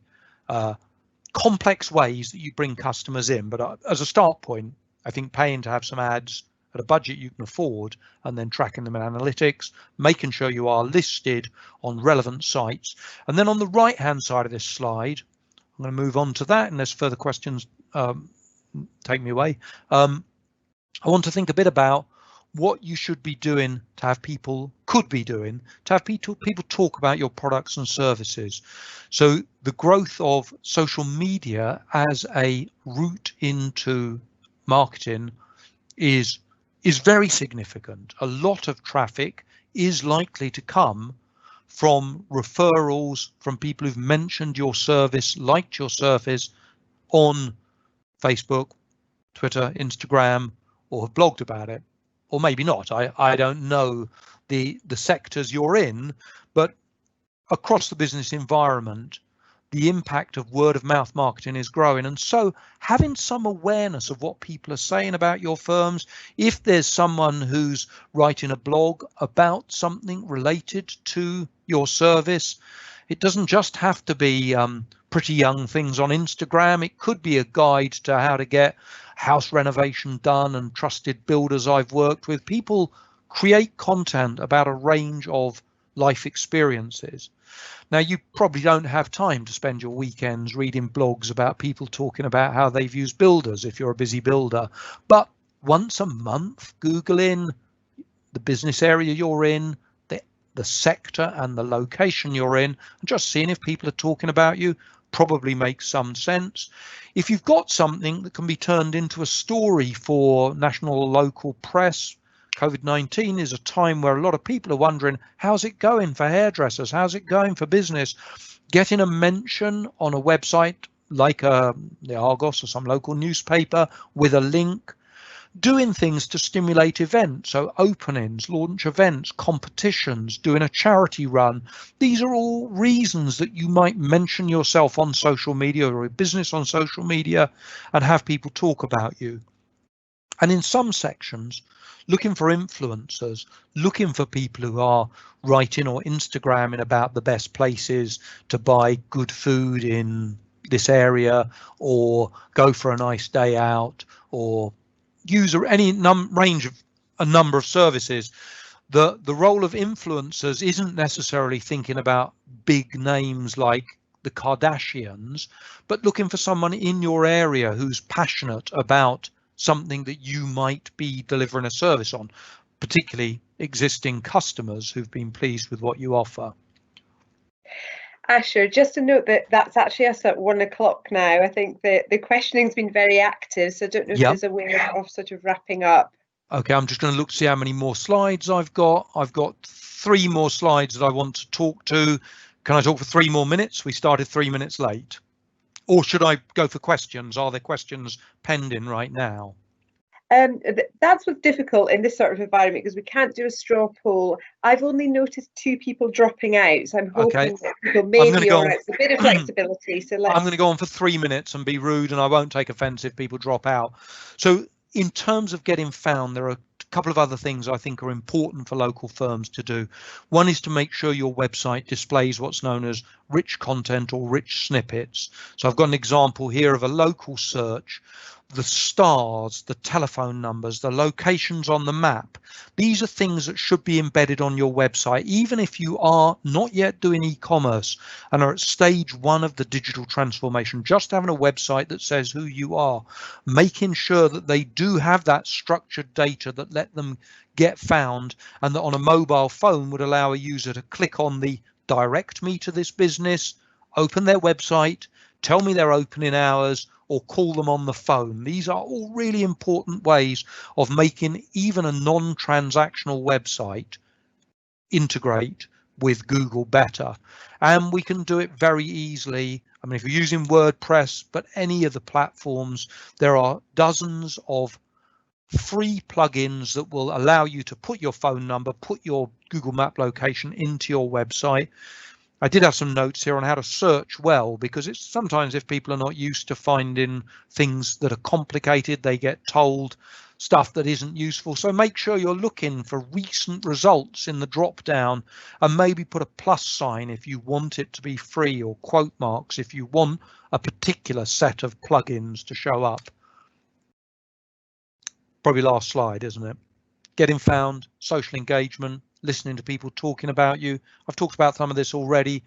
complex ways that you bring customers in. But as a start point, I think paying to have some ads at a budget you can afford, and then tracking them in analytics, making sure you are listed on relevant sites. And then on the right hand side of this slide, I'm going to move on to that unless further questions take me away. I want to think a bit about what you should be doing to have people, could be doing, to have people talk about your products and services. So the growth of social media as a route into marketing is very significant. A lot of traffic is likely to come from referrals from people who've mentioned your service, liked your service on Facebook, Twitter, Instagram, or have blogged about it, or maybe not. I don't know the sectors you're in, but across the business environment, the impact of word of mouth marketing is growing. And so having some awareness of what people are saying about your firms, if there's someone who's writing a blog about something related to your service, it doesn't just have to be pretty young things on Instagram. It could be a guide to how to get house renovation done and trusted builders I've worked with. People create content about a range of life experiences. Now, you probably don't have time to spend your weekends reading blogs about people talking about how they've used builders if you're a busy builder, but once a month, Googling the business area you're in, the sector and the location you're in, and just seeing if people are talking about you probably makes some sense. If you've got something that can be turned into a story for national or local press, COVID-19 is a time where a lot of people are wondering, how's it going for hairdressers? How's it going for business? Getting a mention on a website like the Argos or some local newspaper with a link, doing things to stimulate events, so openings, launch events, competitions, doing a charity run. These are all reasons that you might mention yourself on social media or a business on social media and have people talk about you. And in some sections, looking for influencers, looking for people who are writing or Instagramming about the best places to buy good food in this area, or go for a nice day out, or use any range of a number of services. The role of influencers isn't necessarily thinking about big names like the Kardashians, but looking for someone in your area who's passionate about something that you might be delivering a service on, particularly existing customers who've been pleased with what you offer. Asher, just to note that that's actually us at 1 o'clock now. I think the questioning's been very active, so I don't know if there's a way of sort of wrapping up. Okay, I'm just going to look to see how many more slides I've got. I've got 3 more slides that I want to talk to. Can I talk for 3 more minutes? We started 3 minutes late. Or should I go for questions? Are there questions pending right now? That's what's difficult in this sort of environment, because we can't do a straw poll. I've only noticed 2 people dropping out, so I'm hoping that people may be all right. It's a bit of flexibility. So I'm going to go on for 3 minutes and be rude, and I won't take offence if people drop out. So in terms of getting found, there are a couple of other things I think are important for local firms to do. One is to make sure your website displays what's known as rich content or rich snippets. So I've got an example here of a local search. The stars, the telephone numbers, the locations on the map. These are things that should be embedded on your website, even if you are not yet doing e-commerce and are at stage 1 of the digital transformation. Just having a website that says who you are, making sure that they do have that structured data that let them get found, and that on a mobile phone would allow a user to click on the direct me to this business, open their website, tell me their opening hours, or call them on the phone. These are all really important ways of making even a non-transactional website integrate with Google better. And we can do it very easily. I mean, if you're using WordPress, but any of the platforms, there are dozens of free plugins that will allow you to put your phone number, put your Google Map location into your website. I did have some notes here on how to search well, because it's sometimes if people are not used to finding things that are complicated, they get told stuff that isn't useful. So make sure you're looking for recent results in the drop down, and maybe put a plus sign if you want it to be free, or quote marks if you want a particular set of plugins to show up. Probably last slide, isn't it? Getting found, social engagement, listening to people talking about you. I've talked about some of this already,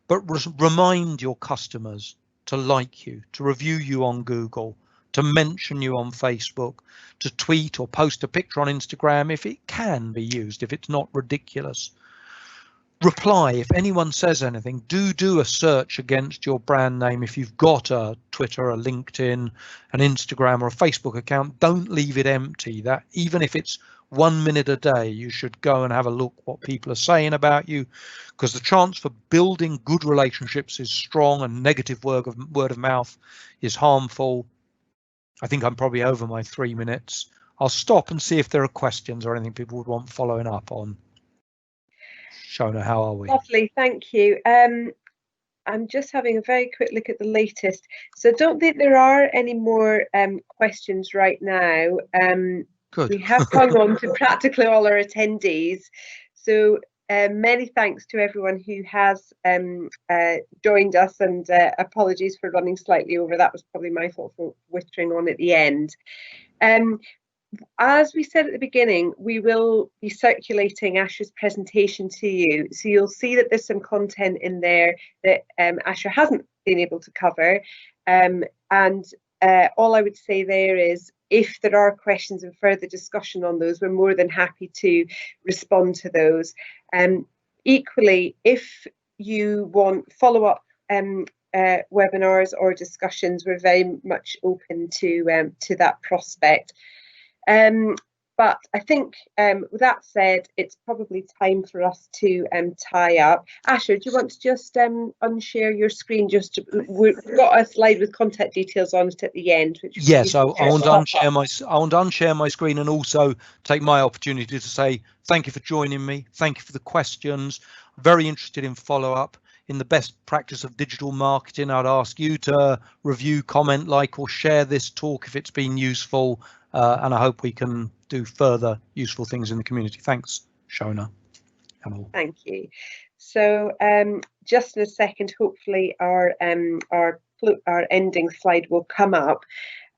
but remind your customers to like you, to review you on Google, to mention you on Facebook, to tweet or post a picture on Instagram if it can be used, if it's not ridiculous. Reply if anyone says anything. Do a search against your brand name. If you've got a Twitter, a LinkedIn, an Instagram or a Facebook account, don't leave it empty. That even if it's 1 minute a day, you should go and have a look what people are saying about you, because the chance for building good relationships is strong, and negative word of mouth is harmful. I think I'm probably over my 3 minutes. I'll stop and see if there are questions or anything people would want following up on. Shona, how are we? Lovely, thank you. I'm just having a very quick look at the latest. So I don't think there are any more questions right now. Good. We have gone on to practically all our attendees. So many thanks to everyone who has joined us, and apologies for running slightly over. That was probably my fault for whittering on at the end. As we said at the beginning, we will be circulating Asher's presentation to you. So you'll see that there's some content in there that Asher hasn't been able to cover. And all I would say there is, if there are questions and further discussion on those, we're more than happy to respond to those. Equally, if you want follow-up webinars or discussions, we're very much open to that prospect. But I think with that said, it's probably time for us to tie up. Asher, do you want to just unshare your screen? We've got a slide with contact details on it at the end. Yes, I want to unshare my screen, and also take my opportunity to say thank you for joining me. Thank you for the questions. Very interested in follow-up. In the best practice of digital marketing, I'd ask you to review, comment, like, or share this talk if it's been useful. and I hope we can do further useful things in the community. Thanks, Shona. Thank you. So just in a second, hopefully our ending slide will come up.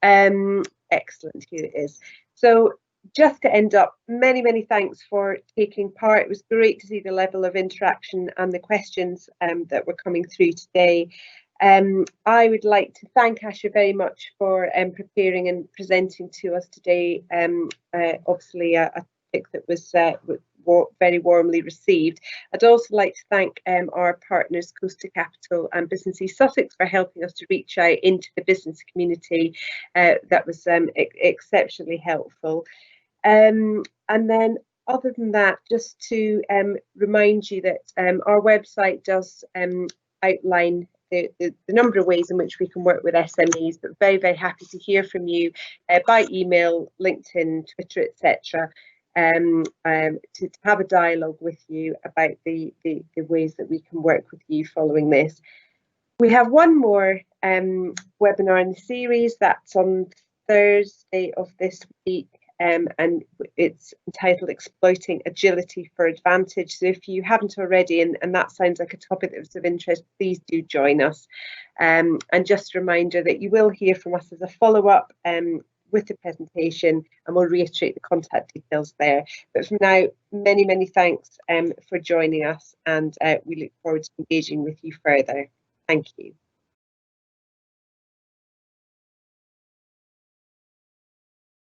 Excellent, here it is. So just to end up, many thanks for taking part. It was great to see the level of interaction and the questions that were coming through today. I would like to thank Asha very much for preparing and presenting to us today. Obviously a topic that was very warmly received. I'd also like to thank our partners Costa Capital and Business East Sussex for helping us to reach out into the business community. That was exceptionally helpful. And then other than that, just to remind you that our website does outline the number of ways in which we can work with SMEs, but very happy to hear from you by email, LinkedIn, Twitter, etc. To have a dialogue with you about the ways that we can work with you following this. We have one more webinar in the series that's on Thursday of this week, and it's entitled Exploiting Agility for Advantage. So if you haven't already, and that sounds like a topic that's of interest, please do join us. And just a reminder that you will hear from us as a follow-up with the presentation, and we'll reiterate the contact details there. But for now, many thanks for joining us, and we look forward to engaging with you further. Thank you.